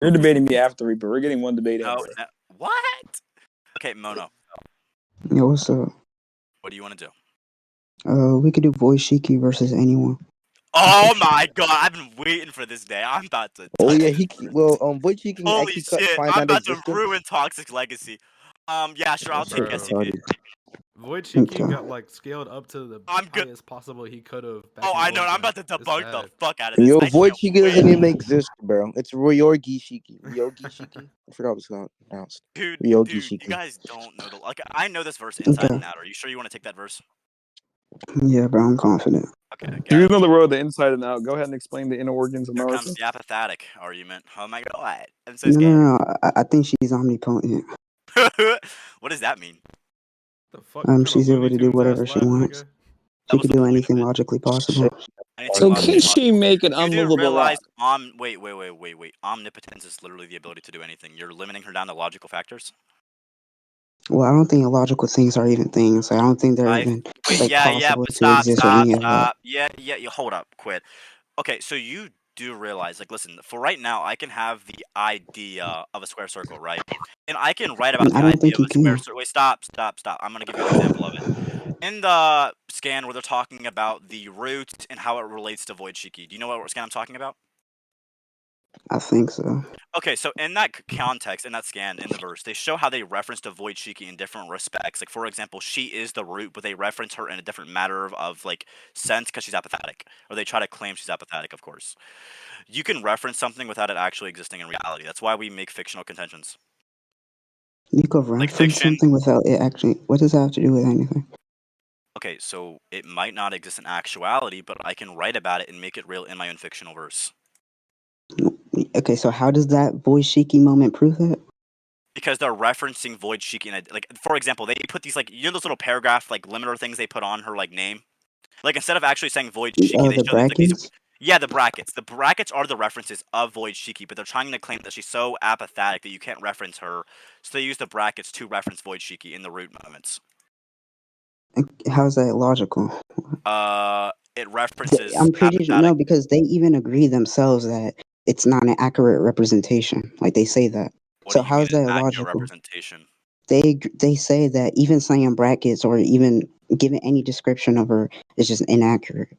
You're debating me after Reaper. We're getting one debate in No, here. no. What? Okay, Mono. Yo, what's up? What do you want to do? We could do voidshiki versus anyone. Oh my god, I've been waiting for this day. I'm about to. Oh yeah, touch voidshiki can Holy actually shit! find I'm out about to existence. ruin Toxic's legacy. Yeah, sure. I'll take Bro. SCP. voidshiki Okay. got like scaled up to the I'm good. highest possible he could have. Oh, I know. I'm about to debunk the fuck out of this. Yo, I can't voidshiki doesn't wait. even exist, bro. It's Ryogi Shiki. I forgot what it's pronounced. Dude, Ryogi you Shiki. guys don't know the like. I know this verse inside Okay. and out. Are you sure you want to take that verse? Yeah, bro, I'm confident. Okay. Do you know the world, the inside and out? Go ahead and explain the inner organs of Here Naruto. comes the apathetic argument. Oh my god, I'm so No, scared. no, no. I think she's omnipotent. What does that mean? The fuck kind of She's able Looney to do Tunes whatever ass she line, wants. nigga? She was could the do point of anything it. logically possible. Anything So logically can she possible. make an You do unmovable realize rock? wait. Omnipotence is literally the ability to do anything. You're limiting her down to logical factors. Well, I don't think illogical things are even things. I don't think they're even like possible But to exist or any of that. Yeah, hold up, quit. Okay, so you do realize, like, listen, for right now, I can have the idea of a square circle, right? And I can write about the I don't idea think of you a square can. circle. Wait, stop. I'm gonna give you an example of it. In the scan where they're talking about the root and how it relates to voidshiki, do you know what scan I'm talking about? I think so. Okay, so in that context, in that scan, in the verse, they show how they reference to voidshiki in different respects. Like, for example, she is the root, but they reference her in a different matter of like sense because she's apathetic, or they try to claim she's apathetic. Of course, you can reference something without it actually existing in reality. That's why we make fictional contentions. You could Like reference fiction. something without it actually. What does that have to do with anything? Okay, so it might not exist in actuality, but I can write about it and make it real in my own fictional verse. Okay, so how does that voidshiki moment prove that? Because they're referencing voidshiki, and like, for example, they put these like, you know, those little paragraph like limiter things they put on her like name. Like, instead of actually saying voidshiki, they The show these, like, these. brackets? Yeah, the brackets. The brackets are the references of voidshiki, but they're trying to claim that she's so apathetic that you can't reference her. So they use the brackets to reference voidshiki in the root moments. How's that logical? It references. I'm pretty sure apathetic. no, because they even agree themselves that it's not an accurate representation. Like they say that. What So do you how mean is an that accurate illogical? representation? They say that even saying brackets or even giving any description of her is just inaccurate.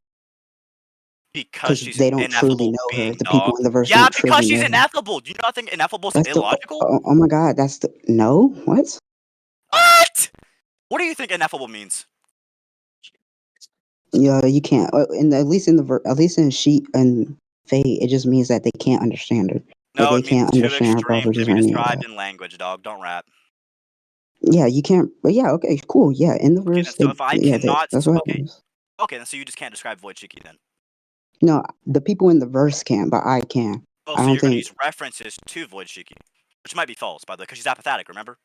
Because she's they an don't truly ineffable know her. being, The people dog. in the verse Yeah, don't because truly she's know her. ineffable. Do you not think ineffable is That's the illogical? oh my god, that's the no what? What? What do you think ineffable means? Yeah, you can't. And at least in she and Faye, it just means that they can't understand her. Like No, they it means can't too understand her extreme to properties be or any of described that. in language, dog. Don't rap. Yeah, you can't. But yeah, okay, cool. Yeah, in the Okay, verse, then, so if I cannot, that's what okay, happens. then so you just can't describe voidshiki then. No, the people in the verse can, but I can. Oh, I so don't you're going to think. use references to voidshiki, which might be false, by the way, because she's apathetic. Remember?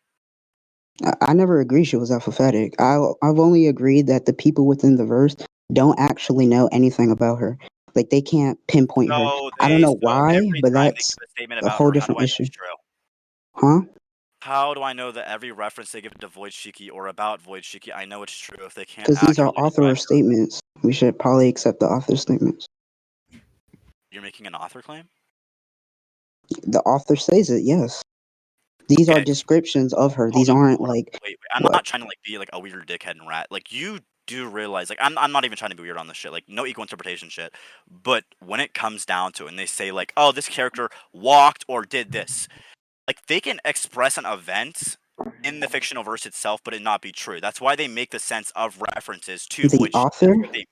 I never agreed she was alphabetic. I've only agreed that the people within the verse don't actually know anything about her. Like they can't pinpoint her. So I don't know so why, every but time they that's give a statement a about whole her, how do different I know issue. it's true? Huh? How do I know that every reference they give to voidshiki or about voidshiki, I know it's true if they can't Because these are accurately describe author her? statements. We should probably accept the author statements. You're making an author claim? The author says it, yes. These are Okay. descriptions of her. Hold These up, aren't hold up. like Wait. I'm what? not trying to like be like a weird dickhead and rat. Like you do realize, like I'm not even trying to be weird on this shit. Like no equal interpretation shit. But when it comes down to it, and they say like, oh, this character walked or did this, like they can express an event in the fictional verse itself, but it not be true. That's why they make the sense of references to The void. author? That's what they mean.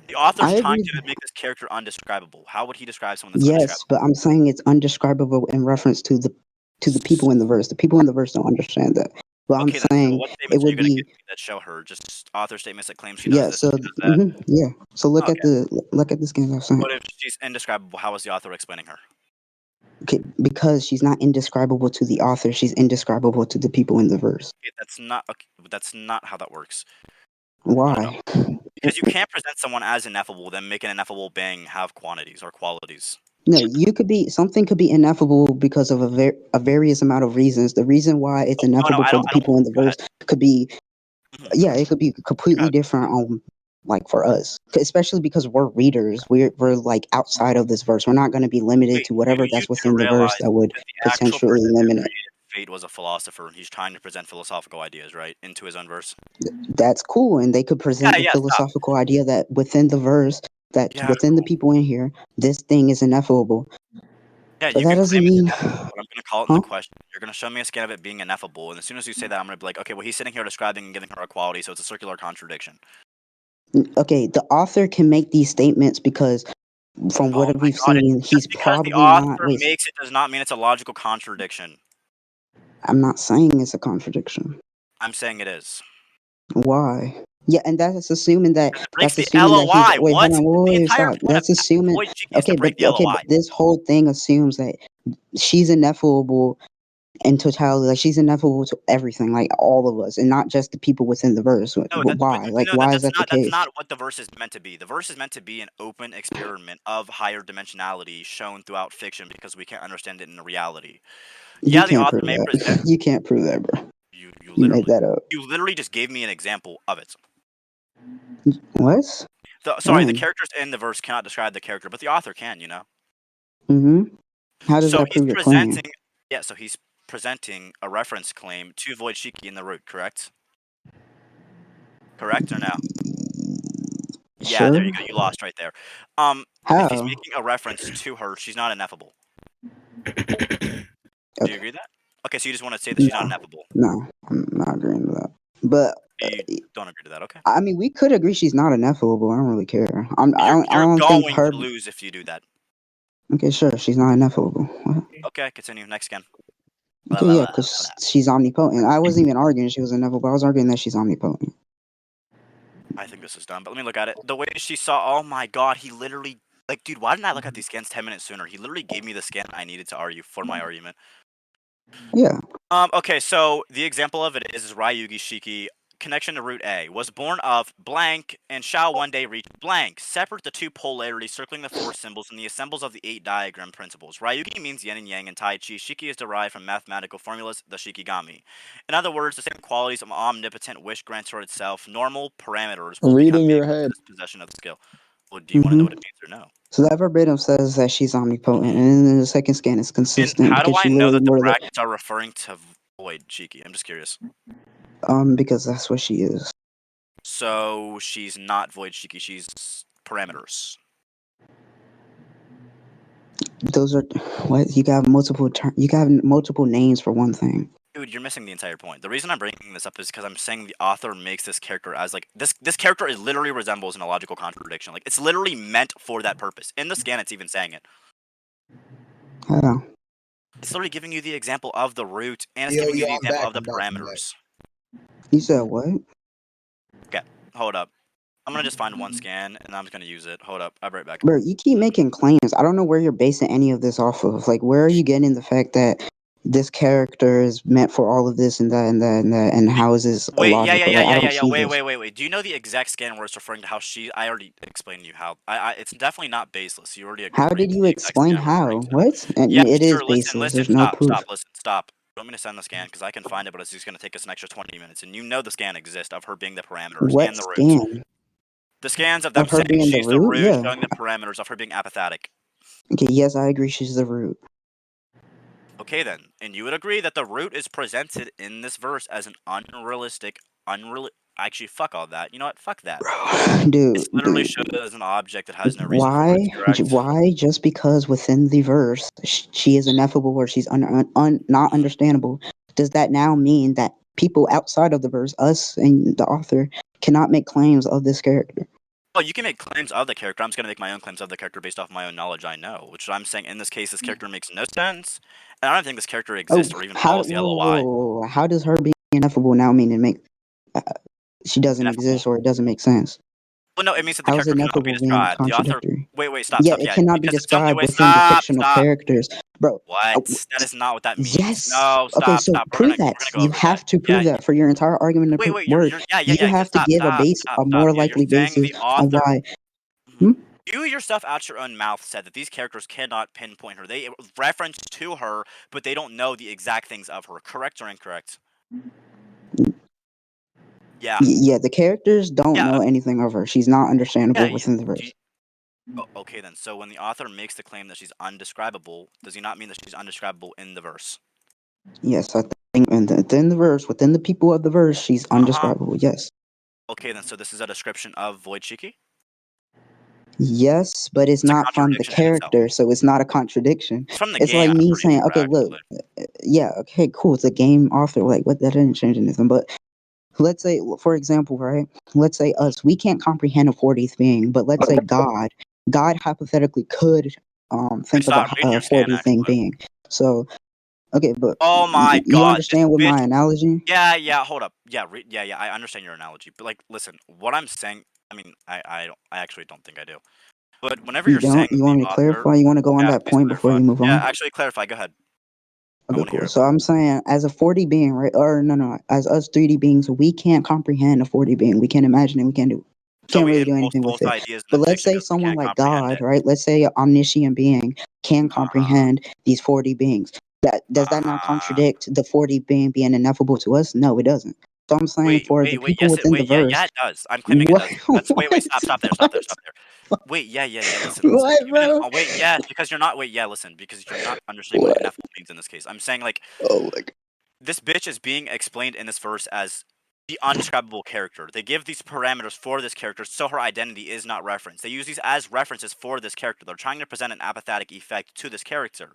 The author's I trying agree. to make this character undescribable. How would he describe someone that's Yes, undescribable? but I'm saying it's undescribable in reference to the people in the verse. The people in the verse don't understand that. But I'm Okay, then. So saying what it statements are you would gonna give be me that show her? Just author statements that claim she does yeah. this So and she does that. yeah. So look at Okay. the scans I'm saying. But if she's indescribable, how is the author explaining her? Okay, because she's not indescribable to the author, she's indescribable to the people in the verse. Okay, that's not how that works. Why? Because you can't present someone as ineffable, then make an ineffable being have quantities or qualities. No, something could be ineffable because of a various amount of reasons. The reason why it's ineffable I for the don't. people in the Go ahead. verse could be Mhm. yeah, it could be completely ahead. different like for us, especially because we're readers. We're like outside of this verse. We're not going to be limited Wait, to whatever you that's do within the verse realize that would that the actual potentially person who limit it. created Fate was a philosopher, and he's trying to present philosophical ideas, right, into his own verse. That's cool, and they could present the Yeah, stop. philosophical idea that within the verse, that Yeah, within the people in here, this thing is ineffable. yeah, But you that can doesn't claim it's mean, ineffable, but I'm gonna call it in huh? the question. You're gonna show me a scan of it being ineffable, and as soon as you say that, I'm gonna be like, okay, well, he's sitting here describing and giving her equality, so it's a circular contradiction. Okay, the author can make these statements because from Oh what my we've god, seen, just he's because the probably not. author Wait, makes it does not mean it's a logical contradiction. I'm not saying it's a contradiction. I'm saying it is. Why? Yeah, and that's assuming that Because it breaks the he's LOI. wait, hold What? on, The wait, entire stop. point of That's assuming void cheeky is to break the okay, LOI. but this whole thing assumes that she's ineffable in totality, like she's ineffable to everything, like all of us, and not just the people within the verse. No, Why? Like, no, why is that the that's case? not what the verse is meant to be. The verse is meant to be an open experiment of higher dimensionality shown throughout fiction because we can't understand it in reality. You Yeah, the can't author prove may present that. You can't prove that, bro. you You made that up. literally just gave me an example of it. What? Sorry, the When? characters in the verse cannot describe the character, but the author can, you know. Mm-hmm. How does So that prove your claim? so he's presenting a reference claim to void shiki in the root, correct? Correct or no? Yeah, there you Sure. go. You lost right there. If he's How? making a reference to her, she's not ineffable. Do you Okay. agree with that? Okay, so you just want to say that she's not No, ineffable. no, I'm not agreeing with that. But You don't agree to that, okay? I mean, we could agree she's not ineffable. I don't really care. I You're don't think going her. to lose if you do that. Okay, sure, she's not ineffable. What? Okay, continue. Next again. Okay, yeah, because she's omnipotent. I wasn't even arguing she was ineffable. I was arguing that she's omnipotent. I think this is dumb, but let me look at it. The way she saw, oh my god, he literally, like, dude, why didn't I look at these scans 10 minutes sooner? He literally gave me the scan I needed to argue for my argument. Yeah. Okay, so the example of it is Ryugi Shiki, connection to root A, was born of blank and shall one day reach blank. Separate the two polarities circling the four symbols and the assembles of the 8 diagram principles. Ryugi means yin and yang in Tai Chi. Shiki is derived from mathematical formulas, the Shikigami. In other words, the same qualities of omnipotent wish grantor itself, normal parameters will become Reading your head. possession of the skill. Well, do you want to know what it means or no? So that verbatim says that she's omnipotent, and then the second scan is And consistent how do because I she know literally that the more the brackets are referring to void Shiki? I'm just curious. because that's what she is. So she's not void Shiki, she's parameters. Those are what you got multiple you got multiple names for one thing. Dude, you're missing the entire point. The reason I'm bringing this up is because I'm saying the author makes this character as like this character is literally resembles an illogical contradiction. Like it's literally meant for that purpose. In the scan, it's even saying it. How? It's literally giving you the example of the root and it's Yo, giving you yo, the I'm example back. of the I'm back. I'm back. parameters. You said what? Okay, hold up. I'm gonna just find one scan and I'm just gonna use it. Hold up, I'll be right back. Bro, you keep making claims. I don't know where you're basing any of this off of. Like, where are you getting the fact that this character is meant for all of this and that and that and that, and how is this Wait, illogical? Like, I don't see Wait, this. wait. Do you know the exact scan where it's referring to how she? I already explained to you how. It's definitely not baseless. You already How agreed did to you the exact explain scan I'm referring how? to. What? And Yes, it is sure. baseless. There's no proof. Stop. You want me to send the scan because I can find it, but it's just gonna take us an extra 20 minutes. And you know the scan exists of her being the parameters What and the root. scan? The scans of them Of her saying being the she's the root? root, Yeah. showing the parameters of her being apathetic. Okay, yes, I agree she's the root. Okay then, and you would agree that the root is presented in this verse as an unrealistic, Actually, fuck all that. You know what? Fuck that. It's literally shown as an object that has no reason for Why? words, correct? Why? Just because within the verse she is ineffable or she's not understandable, does that now mean that people outside of the verse, us and the author, cannot make claims of this character? Well, you can make claims of the character. I'm just gonna make my own claims of the character based off my own knowledge I know, which I'm saying in this case, this character makes no sense, and I don't think this character Oh, exists or even how? follows the LOI. How does her being ineffable now mean it make uh, she doesn't Ineffable. exist or it doesn't make sense? Well, no, it means that the How is character cannot be ineffable being described. The author. contradictory? Wait, Yeah, stop. it Yeah, cannot be because it's something. described Wait, within the fictional stop. characters, bro. What? That is not what that means. Yes. No, Okay, stop. so prove We're that. gonna go You over that. have to Yeah. prove that for your entire argument to Wait. work. You Yeah. have to give a Stop. more Yeah, you're likely saying basis the on author. why. Mhm. Hmm? You yourself, out your own mouth, said that these characters cannot pinpoint her. They reference to her, but they don't know the exact things of her. Correct or incorrect? Yeah. Yeah, the characters don't Yeah. know anything of her. She's not understandable Yeah. within the Do verse. you, okay then. So when the author makes the claim that she's undescribable, does he not mean that she's undescribable in the verse? Yes, I think within the verse, within the people of the verse, she's Uh-huh. undescribable. Yes. Okay then. So this is a description of voidshiki. Yes, but it's It's a not from the contradiction in itself. character, so it's not a contradiction. It's from the It's game. like I'm me pretty saying, sure okay, look, actually. yeah, okay, cool. It's a game author. Like, what? That didn't change anything. But let's say, for example, right? Let's say us, we can't comprehend a 40th being, but let's say God hypothetically could Wait, think of stop reading a your scan 40th thing actually. being. So, okay, but Oh my you god, this understand with bitch. my analogy? Yeah. Hold up. Yeah. Yeah. I understand your analogy, but like, listen. What I'm saying. I mean, I don't. I actually don't think I do. But whenever You you're saying don't? You the want me to author, clarify? You want to go on yeah, that please point before clarify. you move Yeah, on? actually clarify. Go ahead. I Okay, want to hear cool. it. So I'm saying, as a 40 being, right? Or no, as us 3D beings, we can't comprehend a 40 being. We can't imagine it. We can't do. So Can't we really do impose anything with both it. ideas in But the let's fiction say because we someone can't like comprehend God, it. right? Let's say an omniscient being can Uh-huh. comprehend these 40 beings. That does that not Uh-huh. contradict the 40 being ineffable to us? No, it doesn't. So I'm saying for the people Yes, it. within the Wait, yeah, verse, it does. I'm claiming it what, does. That's wait, what, stop there. Wait, yeah. Listen. what, You didn't. bro? Oh, wait, yes, because you're not. Wait, yeah, listen, because you're not understanding what What? ineffable means in this case. I'm saying like Oh my this bitch is being explained in this verse as the undescribable character. They give these parameters for this character so her identity is not referenced. They use these as references for this character. They're trying to present an apathetic effect to this character.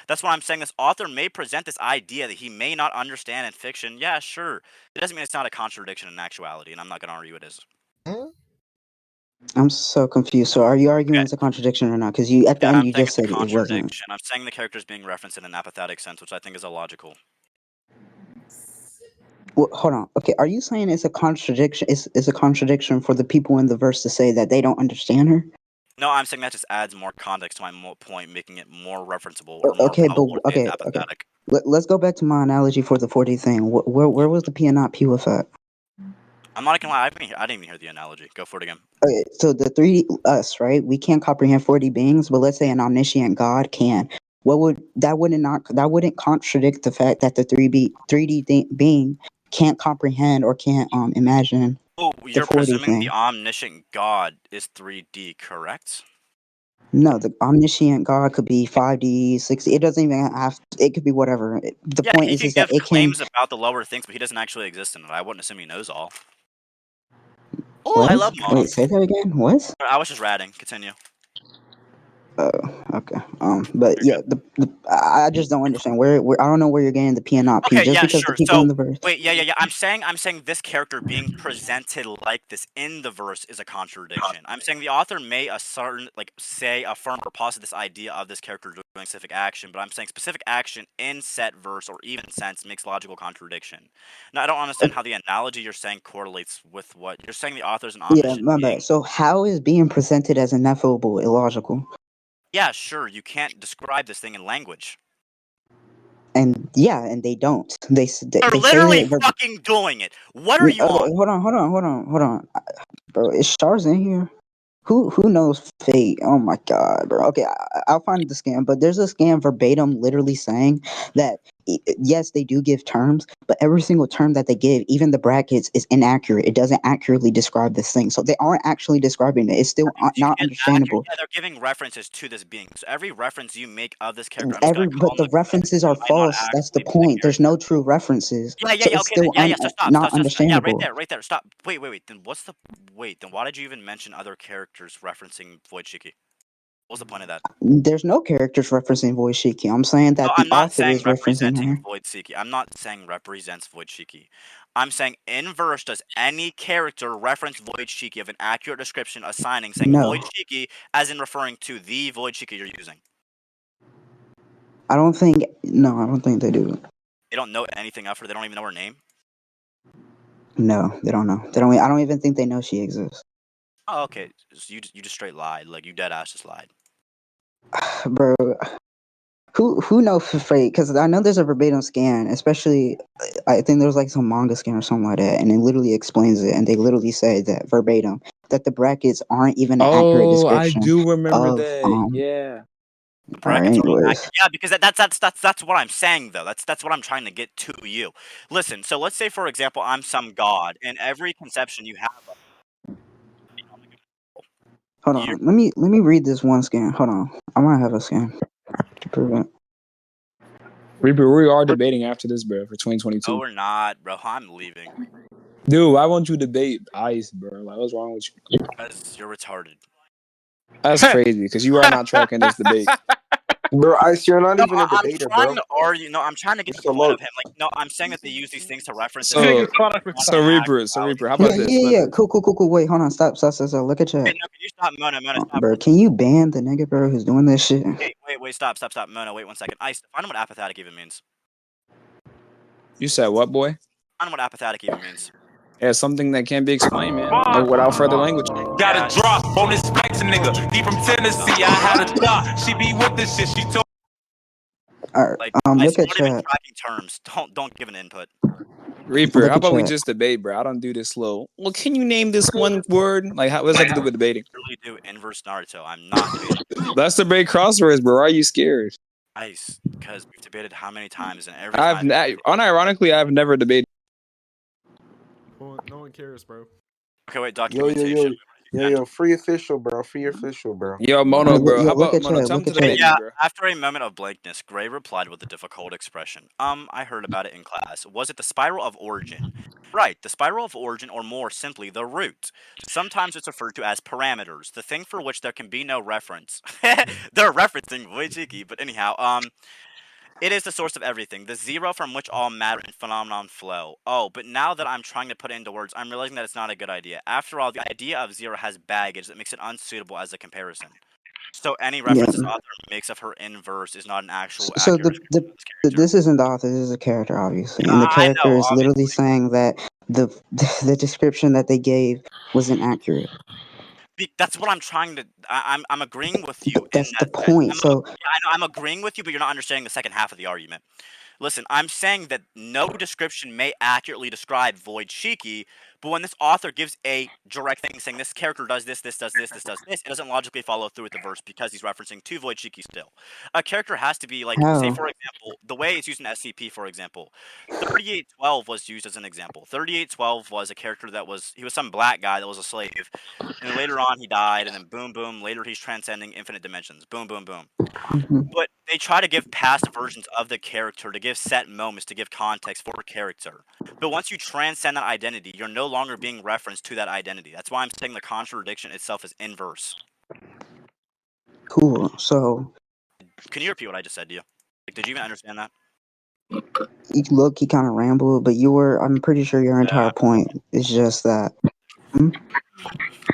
That's why I'm saying this author may present this idea that he may not understand in fiction. Yeah, sure. It doesn't mean it's not a contradiction in actuality, and I'm not going to argue it is. I'm so confused. So are you arguing Okay. it's a contradiction or not? Because you at the Yeah, end I'm you saying just it's a said it wasn't. contradiction. I'm saying the character is being referenced in an apathetic sense, which I think is illogical. Well, hold on. Okay, are you saying it's a contradiction? It's a contradiction for the people in the verse to say that they don't understand her? No, I'm saying that just adds more context to my point, making it more referenceable or more Okay, but probable to say it's okay. apathetic. Let's go back to my analogy for the 40 thing. Where was the P and not P with that? I'm not gonna lie, I didn't even hear the analogy. Go for it again. Okay, so the 3D us, right? We can't comprehend 40 beings, but let's say an omniscient God can. What would that wouldn't contradict the fact that the 3D being can't comprehend or can't imagine Oh, the you're 40 presuming the thing? omniscient God is 3D, correct? No, the omniscient God could be 5D, 6D. It doesn't even have. It could be whatever. The Yeah, point he is, can that give it can. claims about the lower things, but he doesn't actually exist in it. I wouldn't assume he knows all. Oh, I love What? Wait, models. say that again. What? I was just ratting. Continue. Oh, okay. But You're yeah, good. I just don't understand where I don't know where you're getting the P and not P. Okay, Just yeah, because the sure. people So in the verse. wait, yeah. I'm saying this character being presented like this in the verse is a contradiction. I'm saying the author may affirm or posit this idea of this character doing specific action, but I'm saying specific action in set verse or even sense makes logical contradiction. Now I don't understand how the analogy you're saying correlates with what you're saying. The author's an Yeah, omniscient my bad. being. So how is being presented as ineffable illogical? Yeah, sure. You can't describe this thing in language. And yeah, and they don't. They're They say literally it. fucking doing it. What are Okay, you on? hold on, bro. Is stars in here? Who knows fate? Oh my god, bro. Okay, I'll find the scam, but there's a scam verbatim, literally saying that yes, they do give terms, but every single term that they give, even the brackets, is inaccurate. It doesn't accurately describe this thing, so they aren't actually describing it. It's still You not get accurate. understandable. Yeah, they're giving references to this being. So every reference you make of this character, I'm just gonna Every call but him the the references character. are It might not false. That's the actually be the point. There's character. no true references, Yeah. so it's Okay, then. still Yeah. So stop. not Yeah, understandable. right there. Stop. Wait. Then what's the wait? Then why did you even mention other characters referencing voidshiki? What was the point of that? There's no characters referencing voidshiki. I'm saying No, that the I'm not author saying is referencing representing her. voidshiki. I'm not saying represents voidshiki. I'm saying in verse does any character reference voidshiki of an accurate description assigning saying No, voidshiki as in referring to the voidshiki you're using? I don't think. No, I don't think they do. They don't know anything of her. They don't even know her name. No, they don't know. They don't. I don't even think they know she exists, Oh, okay. So you just straight lied. Like you dead ass just lied. bro. Who knows for fate? Because I know there's a verbatim scan, especially I think there's like some manga scan or something like that, and it literally explains it, and they literally say that verbatim that the brackets aren't even an accurate Oh, I description do remember of that. Yeah. Alright, Brackets are all anyways. accurate. Yeah, because that's what I'm saying though. That's what I'm trying to get to you. Listen, so let's say for example I'm some god, and every conception you have of Hold you on. Let me read this one scan. Hold on. I wanna have a scan to prove it. Reaper, we are debating after this, bro, for no 2022. we're not, bro. I'm leaving. Dude, why won't you debate Ice, bro? Like, what's wrong with you? Because you're retarded. That's crazy, because you are not tracking this debate. Bro, Ice, you're not No, even a I'm debater, trying bro. to argue. No, I'm trying to get You're to the so point low. of him. Like, no, I'm saying that they use these things to reference This nigga So, thought I was so Reaper, how Yeah, about this? yeah, yeah. Cool. Wait, hold on. Stop. Look at chat. Wait, no, can you stop, Mona? Stop. Bro, can you ban the nigga, bro, who's doing this shit? Wait, stop, Mona. Wait 1 second. Ice, define what apathetic even means. You said what, boy? Define what apathetic even means. Yeah, something that can't be explained, man, without further language. Got a drop on this Specs nigga. He from Tennessee. I had a thought. She be with this shit. She told. Alright, Like, Ice, look we're at not even chat. tracking terms. Don't give an input. Reaper, Look how at about we chat. just debate, bro? I don't do this slow. Well, can you name this one word? Like, what does that have to do with debating? I really do inverse Naruto. I'm not debating. Let's debate crosswords, bro. Why are you scared? Ice, because we've debated how many times, and every time. Unironically, I've never debated. No one cares, bro. Okay, wait, documentation. Yo, free official, bro. Free official, bro. Yo, Mono, bro. How Look about at Mono? chat. Tell him Look to at debate chat. me, Yeah, bro. after a moment of blankness, Gray replied with a difficult expression. I heard about it in class. Was it the spiral of origin? Right, the spiral of origin, or more simply, the root. Sometimes it's referred to as parameters, the thing for which there can be no reference. They're referencing voidshiki, but anyhow, it is the source of everything, the zero from which all matter and phenomenon flow. Oh, but now that I'm trying to put it into words, I'm realizing that it's not a good idea. After all, the idea of zero has baggage that makes it unsuitable as a comparison. So any Yeah. reference this author makes of her inverse is not an actual So accurate description of this character. this isn't the author. This is a character, obviously, Yeah, and the I character know, is literally obviously. saying that the the description that they gave was inaccurate. That's what I'm trying to. I'm agreeing with you But in that's the that sense. point. So Yeah, I know, I'm agreeing with you, but you're not understanding the second half of the argument. Listen, I'm saying that no description may accurately describe void shiki, but when this author gives a direct thing saying this character does this, this does this, this does this, it doesn't logically follow through with the verse because he's referencing to void shiki still. A character has to be like, say how? for example, the way it's used in SCP, for example. 3812 was used as an example. 3812 was a character that he was some black guy that was a slave, and then later on he died, and then boom, boom, later he's transcending infinite dimensions. Boom, boom, boom. Mhm. But they try to give past versions of the character to give set moments to give context for a character. But once you transcend that identity, you're no longer being referenced to that identity. That's why I'm saying the contradiction itself is inverse. Cool. So Can you repeat what I just said to you? Like, did you even understand that? he kind of rambled, but you were. I'm pretty sure your entire point is just that. Hmm?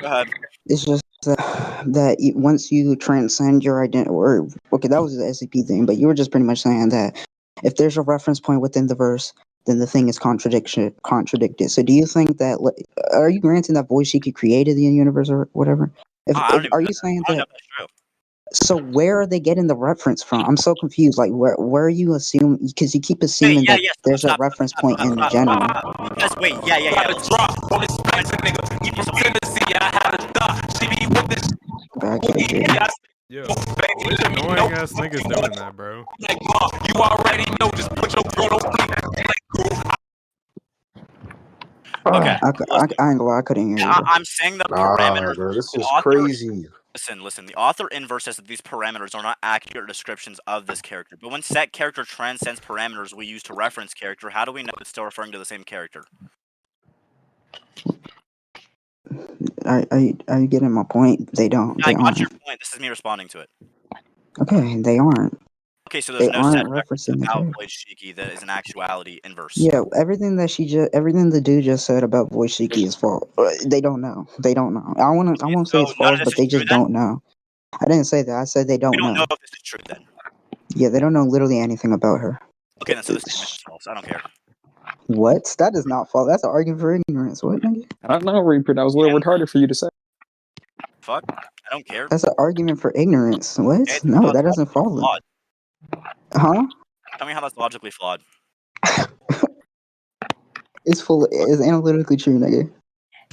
Go ahead. It's just that once you transcend your identity, or okay, that was the SCP thing, but you were just pretty much saying that if there's a reference point within the verse, then the thing is contradicted. So, do you think that? Are you granting that Voishiki created the universe or whatever? I don't even Are know you that. saying I don't know that? if that's true. So, where are they getting the reference from? I'm so confused. Like, where are you assuming? Because you keep Wait, assuming yeah, that yeah. there's a reference point in the general. Because wait, yeah. Got a Listen, drop on this Specs nigga. He from Tennessee. I had a thought. She be with this. But I can't hear you. Yo, which annoying ass nigga's doing that, bro? Like, you already know. Just put your girl on sleep. okay. I Listen, ain't gonna lie, I couldn't hear you, bro. I'm saying the Nah, parameters. bro, this The is author crazy. Listen. The author inverse says that these parameters are not accurate descriptions of this character. But when set character transcends parameters we use to reference character, how do we know it's still referring to the same character? Are you getting my point? They don't. Yeah, I They got your aren't. point. This is me responding to it. Okay, they aren't. Okay, so there's They no set aren't reference referencing the about character. Void Shiki that is in actuality inverse. Yeah, everything the dude just said about Voishiki is false. They don't know. They don't know. I Okay, won't say so it's none false, of this but is they true just then? don't know. I didn't say that. I said they We don't don't know know. if this is true then. Yeah, they don't know literally anything about her. Okay, then so this statement is false. I don't care. What? That is not false. That's an argument for ignorance. What, nigga? I don't know, Reaper. That was a little retarded for you to say. Fuck. I don't care. That's an argument for ignorance. What? Okay, tell me how No, that's that doesn't logically fall. flawed. Huh? Tell me how that's logically flawed. It's analytically true, nigga.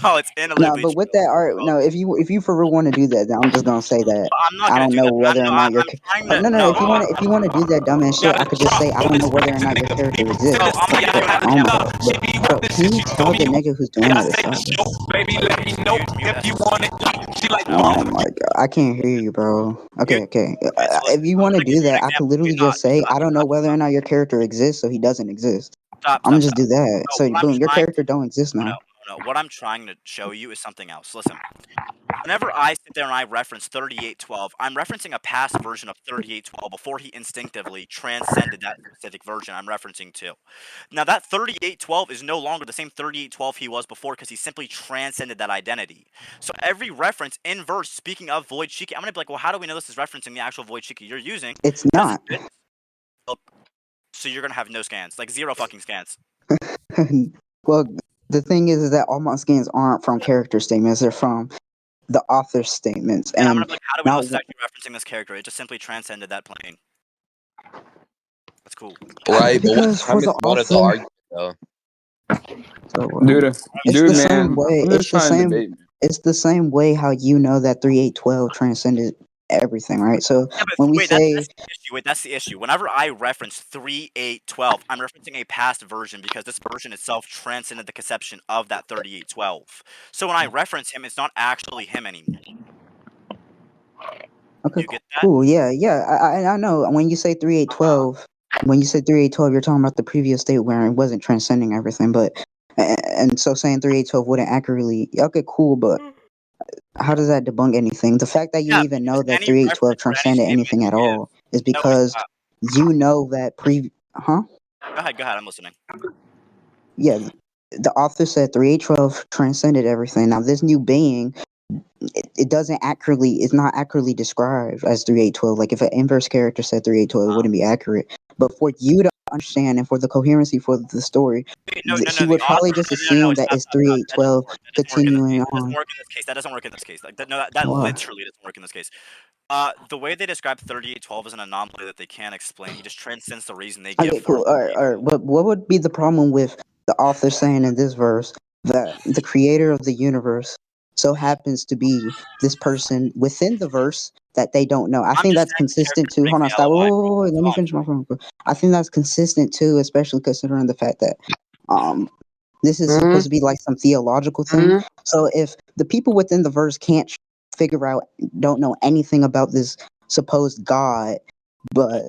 Oh, it's in a No, literally but with true. that art, no, if you for real want to do that, then I'm just gonna say that But I'm not I gonna don't do know that. whether or not I'm you're. trying to. No, no, no. No, If you want to do that dumbass shit, I could just say I don't know whether or not your character exists. bro, I'm gonna give you an example. Bro, can you tell the nigga who's doing that to stop, bro? Baby, let me know Mute if you SSG. want it. She like, Oh my god, I can't hear you, bro. Okay, Mute. okay. Okay, so listen, If you I'm want to gonna give do you an that, I could example. literally Do not just say I don't know stop. whether or not your character exists, so he doesn't exist. Stop. I'm gonna Stop. just Stop. do that. No, So what I'm boom, your trying. character don't exist No, now. no. What I'm trying to show you is something else. Listen. Whenever I sit there and I reference 3812, I'm referencing a past version of 3812 before he instinctively transcended that specific version I'm referencing to. Now, that 3812 is no longer the same 3812 he was before because he simply transcended that identity. So every reference in verse, speaking of void shiki, I'm going to be like, well, how do we know this is referencing the actual void shiki you're using? It's Because not. so you're going to have no scans, like 0 fucking scans. Well, the thing is that all my skins aren't from character statements; they're from the author's statements, And I'm going and to be like, how do we know not this is actually referencing this character? It just simply transcended that plane. That's cool. Right, but what because for time is the one of the author. arguments though? So, Dude, it's dude, the same man, way. I'm just trying to debate. It's the same way how you know that 3812 transcended everything, right? So Yeah, but when we wait, say that's the issue. Wait, that's the issue. Whenever I reference 3812, I'm referencing a past version because this version itself transcended the conception of that 3812. So when I reference him, it's not actually him anymore. okay, You get that? cool, yeah, I know when you say 3812, you're talking about the previous state where it wasn't transcending everything, but and so saying 3812 wouldn't accurately. Okay, cool, but how does that debunk anything? The fact that you Yeah, even know because that any 3812 reference or any transcended statement anything you at give. all is No, wait, because stop. you know that huh? Go ahead. I'm listening. Yeah, the author said 3812 transcended everything. Now this new being, it doesn't accurately, it's not accurately described as 3812. Like if an inverse character said 3812, it wouldn't be accurate. But for you to understand and for the coherency for the story, Wait, no. she The would probably author. just No. assume that Stop. it's 3812 That doesn't work in this case. continuing That doesn't on. work in this case. That doesn't work in this case. Like that, no, that Why? literally doesn't work in this case. The way they describe 3812 is an anomaly that they can't explain. He just transcends the reason they give Okay, for. cool. All right. But what would be the problem with the author saying in this verse that the creator of the universe so happens to be this person within the verse that they don't know? I I'm think just that's saying the consistent character too. makes Hold on, me stop. LOI, bro. Wait, let That's me all I'm finish my saying. phone. I think that's consistent too, especially considering the fact that um this is supposed to be like some theological thing. So if the people within the verse can't figure out, don't know anything about this supposed God, but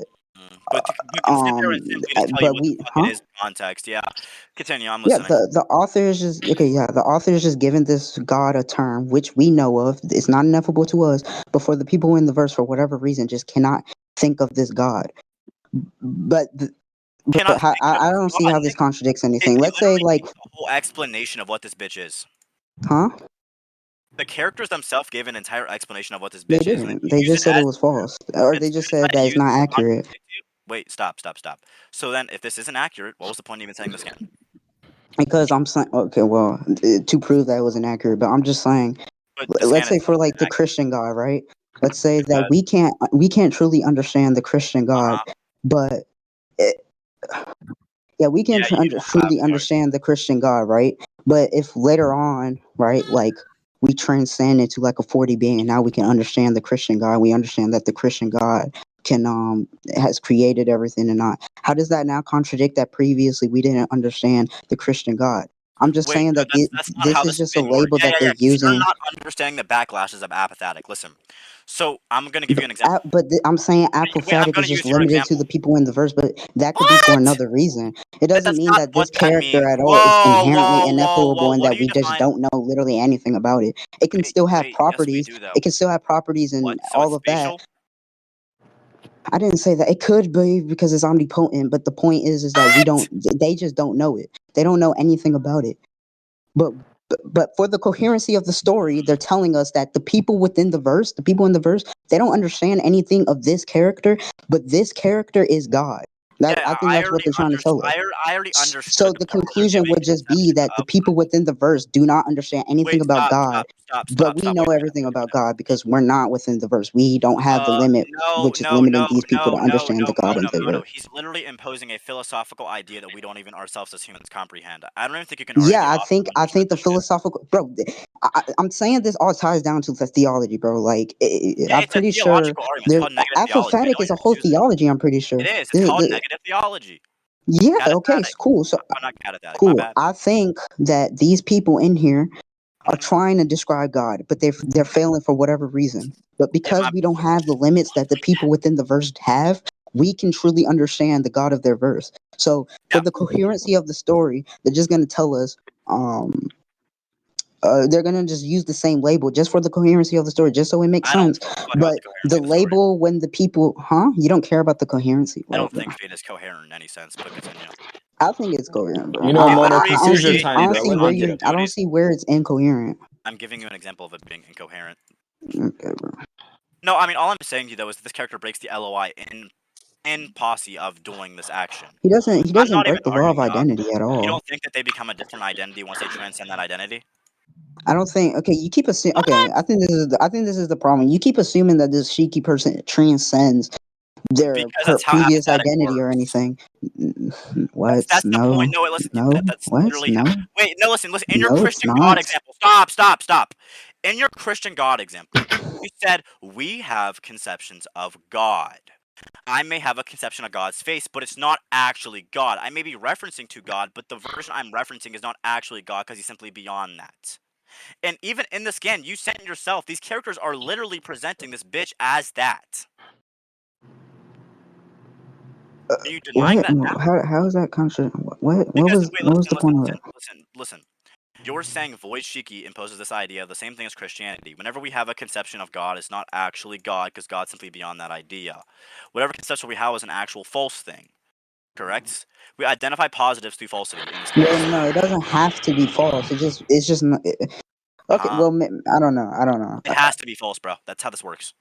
But consider it simply to tell you but what the we fuck it huh is in context. Yeah. Continue. I'm yeah, listening. the author is just okay, yeah, the author is just giving this God a term which we know of. It's not ineffable to us, but for the people in the verse, for whatever reason, just cannot think of this God. but the, Cannot think of I this don't see god. how this contradicts They anything. Let's say literally like gave a whole explanation of what this bitch is. huh The characters themselves gave an entire explanation of what this they bitch is, and then didn't, you they use just it said it as was false, or they just you try said to that it's use it not to accurate. contradict you. Wait, stop. So then, if this isn't accurate, what was the point of even saying this again? Because I'm saying, okay, well, to prove that it was inaccurate, but I'm just saying, But the let's scan say is for like the inaccurate. Christian God, right? Let's say that But, we can't truly understand the Christian God, but it, yeah, we can yeah, you truly understand the Christian God, right? But if later on, right, like we transcend into like a 40 being, and now we can understand the Christian God. We understand that the Christian God can has created everything and not. How does that now contradict that previously we didn't understand the Christian God? I'm just wait, saying no, that that's not this how is this just a spin works. label that they're Because you're using. not understanding the backlashes of apathetic. Listen, so I'm gonna give you an example. I'm saying Wait, I'm apophatic gonna is just use your limited to example. the people in the verse, but that could be for What? another reason. It But doesn't that's mean not that what this that character means. at all is Whoa, inherently whoa, whoa, ineffable whoa. and What that do you we just define? don't know literally anything about it. It can still have Yes, we properties. do though. It can still have properties and What? So all it's of that. spatial? I didn't say that it could be because it's omnipotent, but the point is that we What? don't. They just don't know it. They don't know anything about it. But but for the coherency of the story, they're telling us that the people within the verse, the people in the verse, they don't understand anything of this character, but this character is God. That Yeah, I think that's what they're trying to tell us. I already So understood the the point they're conclusion giving would the just be conception that the of. people within the verse do not understand anything Wait, about God. But we know Wait a minute. everything about God because we're not within the verse. We don't have the limit, No, which is no, limiting no, these people to no, no, understand no, the God in Mono, the Mono. verse. He's literally imposing a philosophical idea that we don't even ourselves as humans comprehend. I don't even think you can argue Yeah, the I opposite think when I you try think the this shit. philosophical bro. I'm saying this all ties down to the theology, bro. Like Yeah, I'm it's a pretty sure theological argument. It's there's called negative theology. We apophatic don't is a even whole use it. theology. I'm pretty It sure. is. It's called negative theology. Yeah, okay, Cataphatic. cool. So Not cataphatic. My cool. bad. I think that these people in here are Hmm. trying to describe God, but they're failing for whatever reason. But Yeah, because we don't have the limits that the people within the verse have, we can truly understand the God of their verse. So for yeah. the coherency of the story, they're just gonna tell us, they're gonna just use the same label just for the coherency of the story, just so it makes I don't sense. give a fuck about the But coherency the of the story. label when the people, you don't care about the coherency, I bro. don't think fate is coherent in any sense, but continue. I think it's coherent, bro. You know, It Mono, literally, consider your I time, don't bro. see Let where man get you. up. I dude, don't see where it's incoherent. I'm giving you an example of it being incoherent. Okay, bro. No, I mean all I'm saying to you though is that this character breaks the LOI in posse of doing this action. He doesn't. He I'm doesn't not even break the law of arguing that. identity at You all. don't think that they become a different identity once they transcend that identity? I don't think. Okay, you keep assuming. Okay, What? I think this is. I think this is the problem. You keep assuming that this Shiki person transcends their Because that's how previous apathetic identity or works. anything. What? That's the point. No. No, wait, listen. No. That's What? literally how. No. Wait, no, listen. In your No, it's Christian God not. example, stop. In your Christian God example, you said we have conceptions of God. I may have a conception of God's face, but it's not actually God. I may be referencing to God, but the version I'm referencing is not actually God because he's simply beyond that. And even in the scan, you said yourself, these characters are literally presenting this bitch as that. Are you denying What? that now? How is that conscious? What? Because Was? wait, What was the point of it? listen. You're saying voidshiki imposes this idea of the same thing as Christianity. Whenever we have a conception of God, it's not actually God because God's simply beyond that idea. Whatever conception we have is an actual false thing. Correct? We identify positives through falsity in this Well, case. no, it doesn't have to be false. It's just not, okay. Uh-huh. Well, I don't know. I don't know. It has to be false, bro. That's how this works.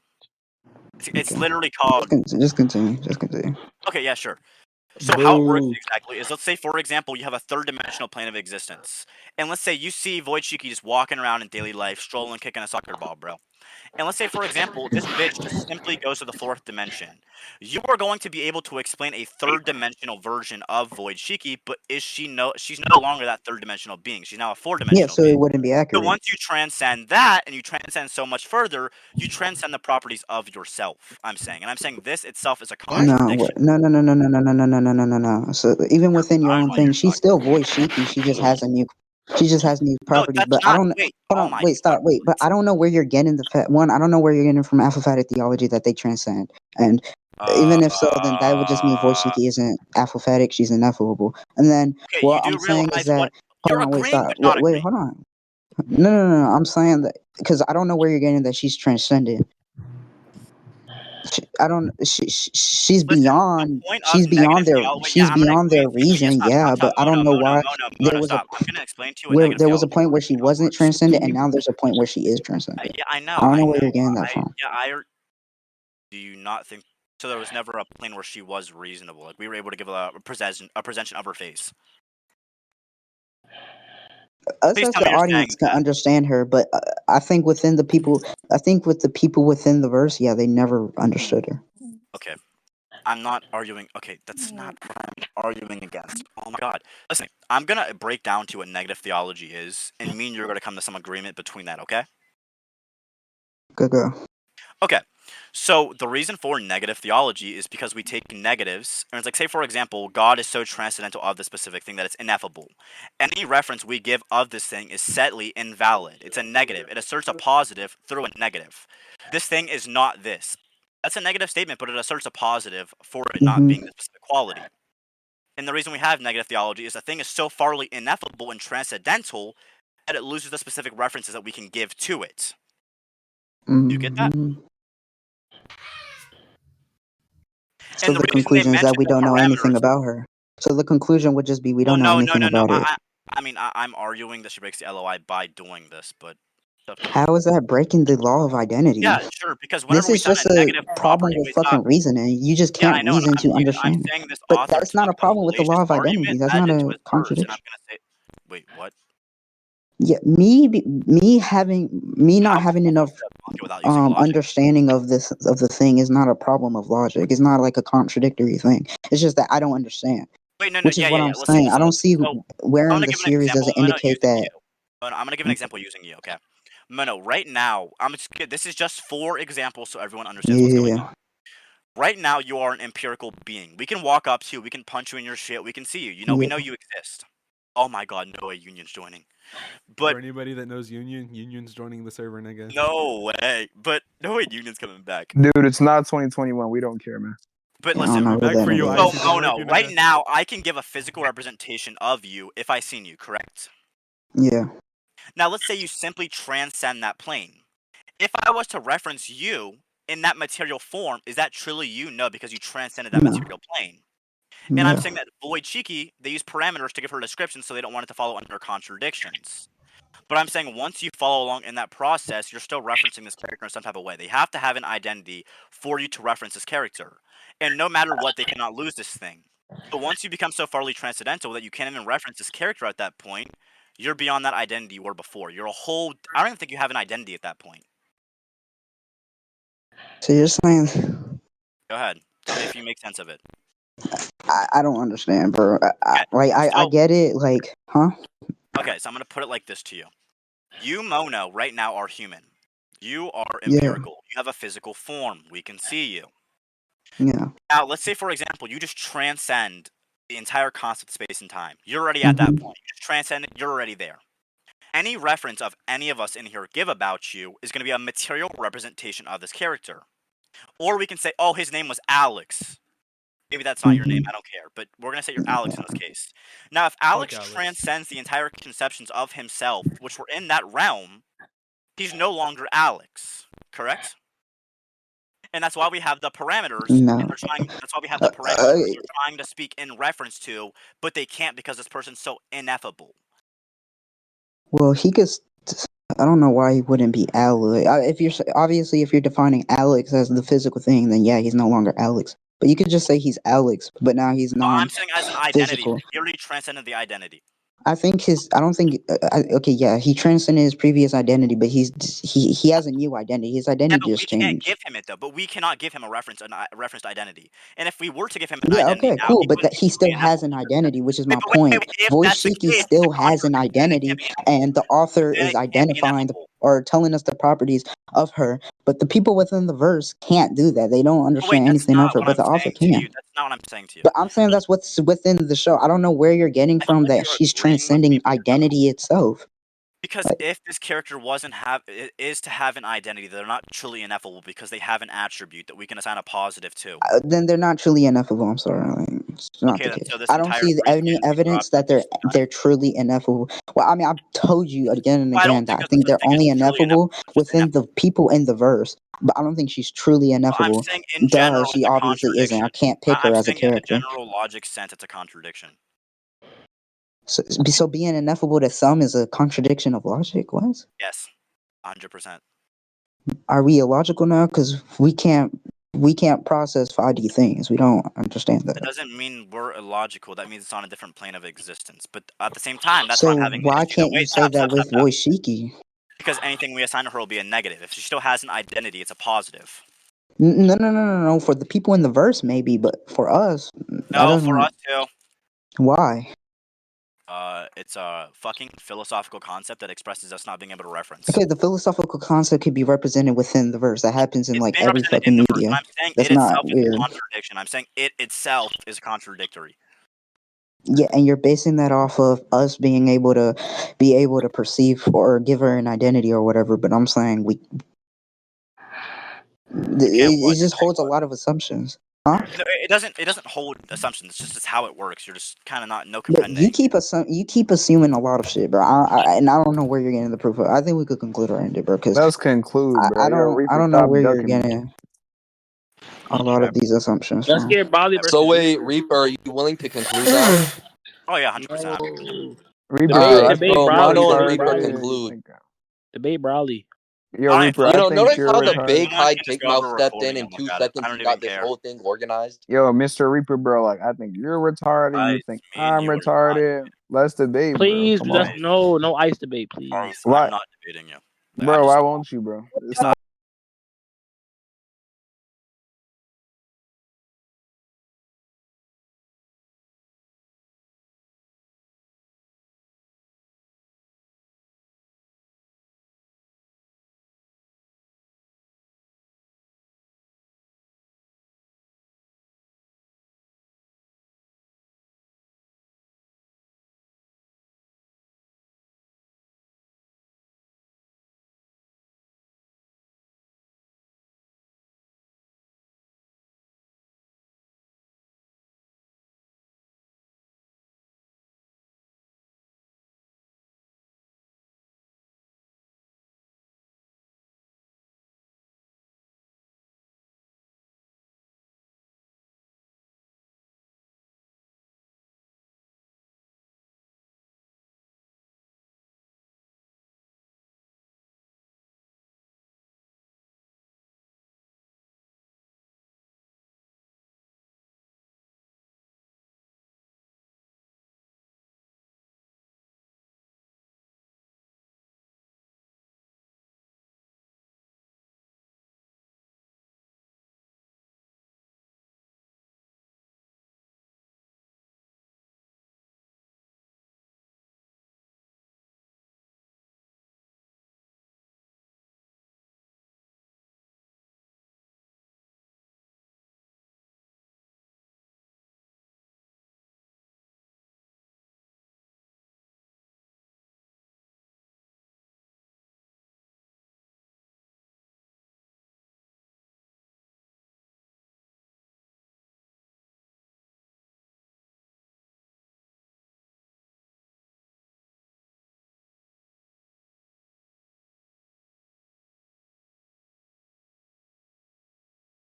It's literally called. Just continue. Just continue. Okay, yeah, sure. So how it works Boo. exactly is, let's say, for example, you have a third dimensional plane of existence. And let's say you see voidshiki just walking around in daily life, strolling, kicking a soccer ball, bro. And let's say, for example, this bitch just simply goes to the fourth dimension. You are going to be able to explain a third dimensional version of Void Shiki, but she's no longer that third dimensional being. She's now a four Yeah, dimensional so it being. wouldn't be So accurate. once you transcend that and you transcend so much further, you transcend the properties of yourself, I'm saying. And I'm saying this itself is a No, contradiction. no. So even within your own I know thing, you're she's talking. still voice Shiki. She just has new No, properties. that's But I not. don't. Wait. Hold Oh on. my Wait. god. Stop. Wait. But I don't know where you're getting the one. I don't know where you're getting from apophatic theology that they transcend. And Uh, even if so, then that would just mean voice Shiki isn't apophatic. She's ineffable. And then okay, you what I'm do saying is realize what that. Hold you're on. Wait. agreeing Stop. but not Wait. agreeing. Hold on. No. I'm saying that because I don't know where you're getting that she's transcended. I don't. She's Listen, the beyond. point of She's negative beyond their. theology. Wait, yeah, She's I'm gonna beyond explain their to you. Wait, yeah, reason. stop. Yeah, but I don't know why there was a Stop. I'm gonna explain to you what where negative there was a theology point where works she and how it wasn't works. transcended, and now there's a point where she is transcended. Yeah, I know, I don't I know where know. you're getting that I from. yeah, I. Do you not think so? There was never a plane where she was reasonable. Like we were able to give a presentation of her face. Us Please as tell me the you're saying audience can that. understand her, but I think within the people, I think with the people within the verse, yeah, they never understood her. Okay, I'm not arguing. Okay, that's not what I'm arguing against. Oh my god. Listen, I'm gonna break down to what negative theology is, and me and you're gonna come to some agreement between that. Okay. Go. Okay, so the reason for negative theology is because we take negatives, and it's like, say, for example, God is so transcendental of the specific thing that it's ineffable. Any reference we give of this thing is setly invalid. It's a negative. It asserts a positive through a negative. This thing is not this. That's a negative statement, but it asserts a positive for it not being Mm-hmm. the specific quality. And the reason we have negative theology is the thing is so farly ineffable and transcendental that it loses the specific references that we can give to it. Do you get that? Mm-hmm. So And the the reason they conclusion is that mention we the don't know anything parameters. about her. So the conclusion would just be we Well, don't know no, no, anything no, no. about it. I mean, I'm arguing that she breaks the LOI by doing this, but it's up to you. How is that breaking the law of Yeah, identity? sure. Because This whenever we is sign just a a negative problem property, with wait, stop. fucking reasoning. You just Yeah, can't I know, and reason to I'm understand it. saying this But author that's not took a a problem with the fallacious law of argument, identity. That's added not it to a his verse, and I'm contradiction. gonna say, wait, what? Yeah, me not having enough Without using logic. understanding of the thing is not a problem of logic. It's not like a contradictory thing. It's just that I don't understand. Wait, no, Which is what I'm Listen, saying. I don't see So, where I'm in gonna the give an series does example, it indicate that. Mono, I'm gonna give an example using you, okay? Mono, right now, this is just for example so everyone understands what's going on. Yeah. Right now, you are an empirical being. We can walk up to you, we can punch you in your shit, we can see you. You know, we know you exist. Oh my god, no way, Union's joining. But For anybody that knows Union's joining the server, nigga. no way. But no way, Union's coming back. Dude, it's not 2021. We don't care, man. But I don't listen, know We're what back that for you, is. so Icy. Don't Mono, work, right nigga. now, I can give a physical representation of you if I seen you, correct? Yeah. Now, let's say you simply transcend that plane. If I was to reference you in that material form, is that truly you? No, because you transcended that No. material plane. And I'm Yeah. saying that voidshiki, they use parameters to give her a description so they don't want it to follow under contradictions. But I'm saying once you follow along in that process, you're still referencing this character in some type of way. They have to have an identity for you to reference this character. And no matter what, they cannot lose this thing. But once you become so farly transcendental that you can't even reference this character at that point, you're beyond that identity you were before. You're a whole... I don't even think you have an identity at that point. So you're saying Go ahead. Tell me if you make sense of it. I don't understand, bro. Okay, I so- get it. Like, huh? Okay, so I'm going to put it like this to you. You, Mono, right now are human. You are Yeah. empirical. You have a physical form. We can see you. Yeah. Now, let's say, for example, you just transcend the entire concept of space and time. You're already at that point. You just transcend it. You're already there. Any reference of any of us in here give about you is going to be a material representation of this character. Or we can say, oh, his name was Alex. Maybe that's not your name. I don't care. But we're going to say you're Alex in this case. Now, if Alex Alex. transcends the entire conceptions of himself, which were in that realm, he's no longer Alex. Correct? And that's why we have the parameters. No. And that's why we have the parameters they're trying to speak in reference to, but they can't because this person's so ineffable. Well, he could. I don't know why he wouldn't be Alex. If you're defining Alex as the physical thing, then yeah, he's no longer Alex. But you could just say he's Alex, but now he's No, I'm saying as an identity. non-physical. He already transcended the identity. I think I don't think. Okay, yeah, he transcended his previous identity, but he has a new identity. His Yeah, identity but we just can't changed. give him it though. But we cannot give him a referenced identity. And if we were to give him an Yeah, identity okay, now, cool, he but wouldn't he be still truly has ineffable. an identity, which is my Wait, point. if that's the Voidshiki case, still it's a has an contradiction. Then it identity, can't be ineffable. and the author Then is it can't be identifying ineffable. or telling us the properties of her. But the people within the verse can't do that. They don't But wait, understand that's anything of not her, what but I'm the author saying to you. can. That's not what I'm saying to you. But I'm saying that's what's within the show. I don't know where you're getting I feel from like that you're she's agreeing with me, transcending but you're not. identity itself. Because Like, if this character is to have an identity, they're not truly ineffable because they have an attribute that we can assign a positive to. then they're not truly ineffable. I'm sorry, like, it's not Okay, the then, case. so this I don't entire see reason any we evidence dropped that this they're truly ineffable. Well, I mean, I've told you again and I don't again that think I there's think such they're thing as only truly ineffable just within ineffable. the people in the verse. But I don't think she's truly I'm ineffable. saying in Duh, general, she it's a obviously isn't. contradiction. I can't pick her I'm as a saying in a character. general logic sense, it's a contradiction. So being ineffable to some is a contradiction of logic. What? Yes, 100%. Are we illogical now? Because we can't process 5D things. We don't understand That that. doesn't mean we're illogical. That means it's on a different plane of existence. But at the same time, that's So why I'm having the why issue that can't you say that with voidshiki? because anything we assign to her will be a negative. If she still has an identity, it's a positive. No. For the people in the verse, maybe, but for us, that No, for doesn't. us too. Why? It's a fucking philosophical concept that expresses us not being able to reference. Okay, the philosophical concept could be represented within the verse. That happens in It's like being every represented in fucking the verse. media. I'm saying That's it not itself is weird. a contradiction. I'm saying it itself is contradictory. Yeah, and you're basing that off of us being able to perceive or give her an identity or whatever. But I'm saying it just holds a lot of assumptions, huh? No, it doesn't. It doesn't hold assumptions. It's just how it works. You're just kind of no But comprending. you keep assuming a lot of shit, bro. And I don't know where you're getting the proof of. I think we could conclude right there, bro. Because Let's conclude, bro. I Yo, Reaper, don't know stop where you're ducking me. getting a lot of these assumptions Let's from. get Bradley versus So wait, Reaper. Reaper, are you willing to conclude now? Oh yeah, 100%. No. Reaper, Alright, Debate so Bradley. Mono and Debate Reaper Bradley. conclude. Debate Bradley. Yo, Alright, Reaper, You I know, think notice you're how the Someone retarded. big high can just dick go have mouth a stepped in recording and 2 look at it. I seconds. don't He even got this care. whole thing organized. Yo, Mr. Reaper, bro, like I think you're retarded. You Guys, think me and I'm you are not. retarded. Let's debate, bro. Please, Come let's on. no ice debate, please. Guys, Why, I'm not debating you. I'm bro? just Why won't you, bro? It's not